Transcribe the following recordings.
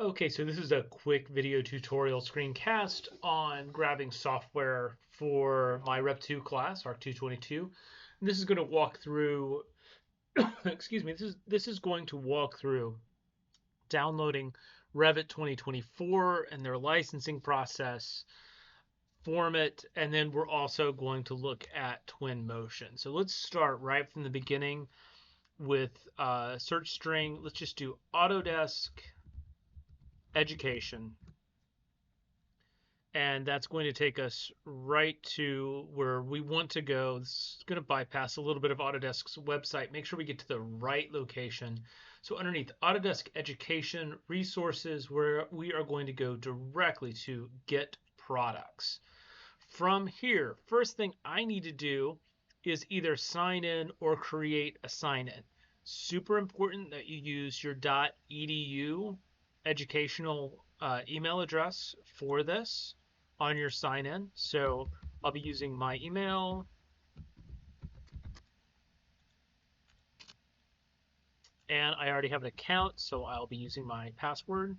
Okay, so this is a quick video tutorial screencast on grabbing software for my Rep 2 class, ARC 222. And this is going to walk through, excuse me, this is going to walk through downloading Revit 2024 and their licensing process, FormIt, and then we're also going to look at Twinmotion. So let's start right from the beginning with search string. Let's just do Autodesk Education, and that's going to take us right to where we want to go. This is going to bypass a little bit of Autodesk's website. Make sure we get to the right location. So underneath Autodesk Education Resources, where we are going to go directly to Get Products. From here, first thing I need to do is either sign in or create a sign in. Super important that you use your .edu educational email address for this on your sign in. So I'll be using my email, and I already have an account, so I'll be using my password.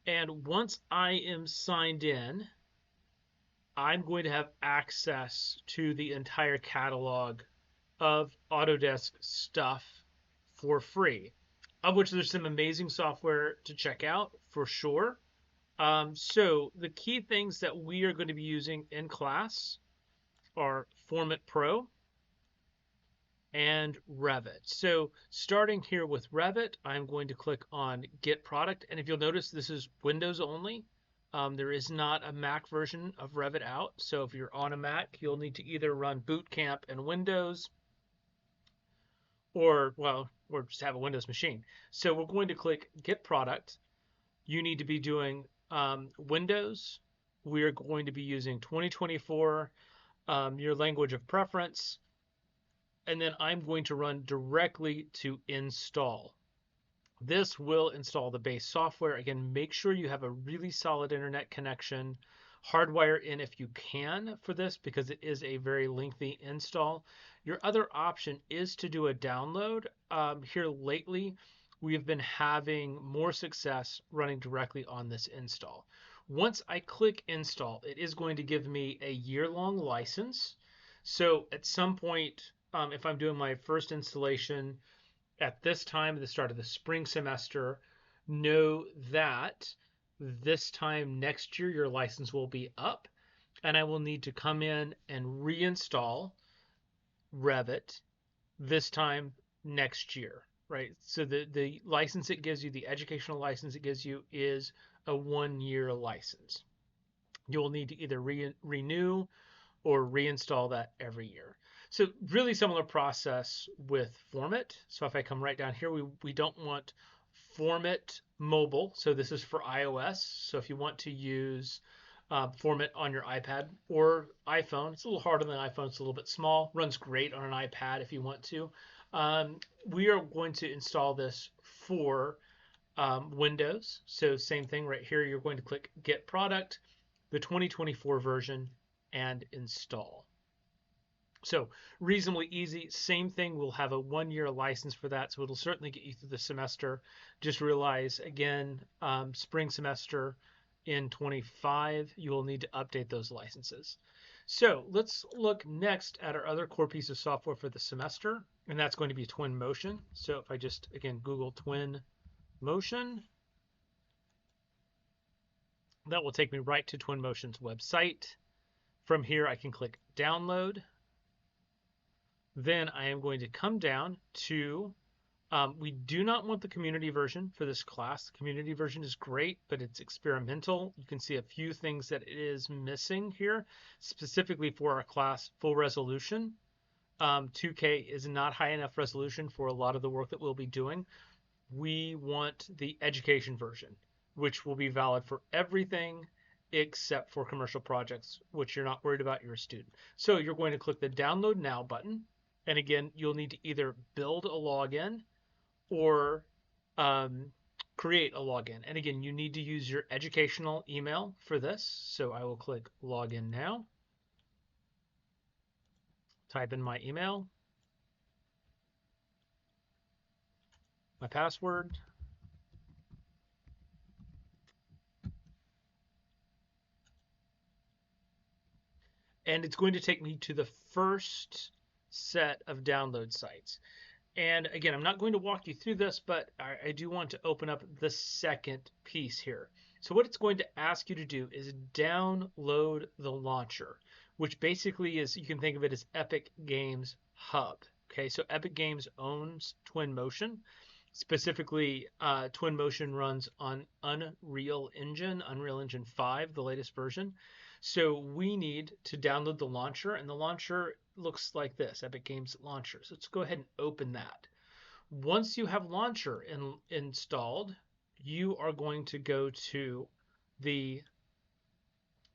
And once I am signed in, I'm going to have access to the entire catalog of Autodesk stuff for free, of which there's some amazing software to check out for sure. So the key things that we are going to be using in class are FormIt Pro and Revit. So starting here with Revit, I'm going to click on Get Product. And if you'll notice, this is Windows only. There is not a Mac version of Revit out. So if you're on a Mac, you'll need to either run Boot Camp in Windows or just have a Windows machine. So we're going to click Get Product. You need to be doing Windows. We are going to be using 2024, your language of preference, and then I'm going to run directly to install. This will install the base software. Again, make sure you have a really solid internet connection. Hardwire in if you can for this because it is a very lengthy install. Your other option is to do a download. Here lately, we have been having more success running directly on this install. Once I click install, it is going to give me a year-long license. So at some point, if I'm doing my first installation at this time, at the start of the spring semester, know that this time next year your license will be up and I will need to come in and reinstall Revit this time next year, right? So the license it gives you, the educational license it gives you, is a 1 year license. You will need to either renew or reinstall that every year. So really similar process with FormIt. So if I come right down here, we don't want FormIt mobile. So this is for iOS. So if you want to use FormIt on your iPad or iPhone, it's a little harder than iPhone. It's a little bit small. Runs great on an iPad if you want to. We are going to install this for Windows. So same thing right here. You're going to click Get Product, the 2024 version, and install. So reasonably easy. Same thing. We'll have a 1 year license for that, so it'll certainly get you through the semester. Just realize again, spring semester in 25, you will need to update those licenses. So let's look next at our other core piece of software for the semester, and that's going to be Twinmotion. So if I just again Google Twinmotion, that will take me right to Twinmotion's website. From here, I can click download. Then I am going to come down to, we do not want the community version for this class. The community version is great, but it's experimental. You can see a few things that it is missing here, specifically for our class full resolution. 2K is not high enough resolution for a lot of the work that we'll be doing. We want the education version, which will be valid for everything except for commercial projects, which you're not worried about, you're a student. So you're going to click the download now button. And again, you'll need to either build a login or create a login. And again, you need to use your educational email for this. So I will click login now, type in my email. my password. And it's going to take me to the first set of download sites. And again, I'm not going to walk you through this, but I do want to open up the second piece here. So what it's going to ask you to do is download the launcher, which basically is, you can think of it as Epic Games Hub. Okay, so Epic Games owns Twinmotion. Specifically, Twinmotion runs on Unreal Engine 5, the latest version. So we need to download the launcher, and the launcher looks like this, Epic Games Launcher. So let's go ahead and open that. Once you have Launcher installed, you are going to go to the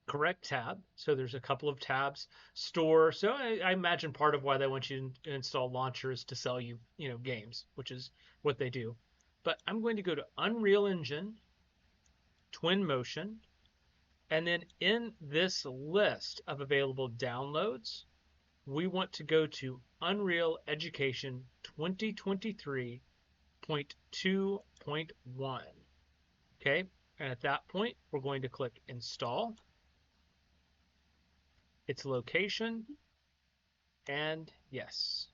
correct tab. So there's a couple of tabs. Store. So I imagine part of why they want you to install Launcher is to sell you, games, which is what they do. But I'm going to go to Unreal Engine, Twinmotion, and then in this list of available downloads, we want to go to Unreal Education 2023.2.1. Okay, and at that point, we're going to click Install, its location, and yes.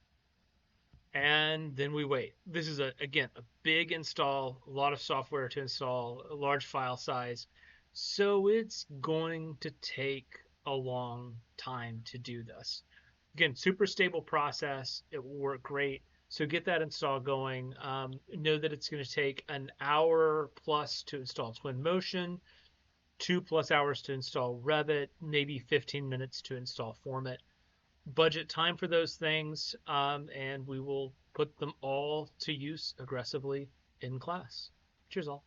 And then we wait. This is, again, a big install, a lot of software to install, a large file size. So it's going to take a long time to do this. Again, super stable process. It will work great. So get that install going. Know that it's going to take an hour plus to install Twinmotion, 2+ hours to install Revit, maybe 15 minutes to install FormIt. Budget time for those things, and we will put them all to use aggressively in class. Cheers all.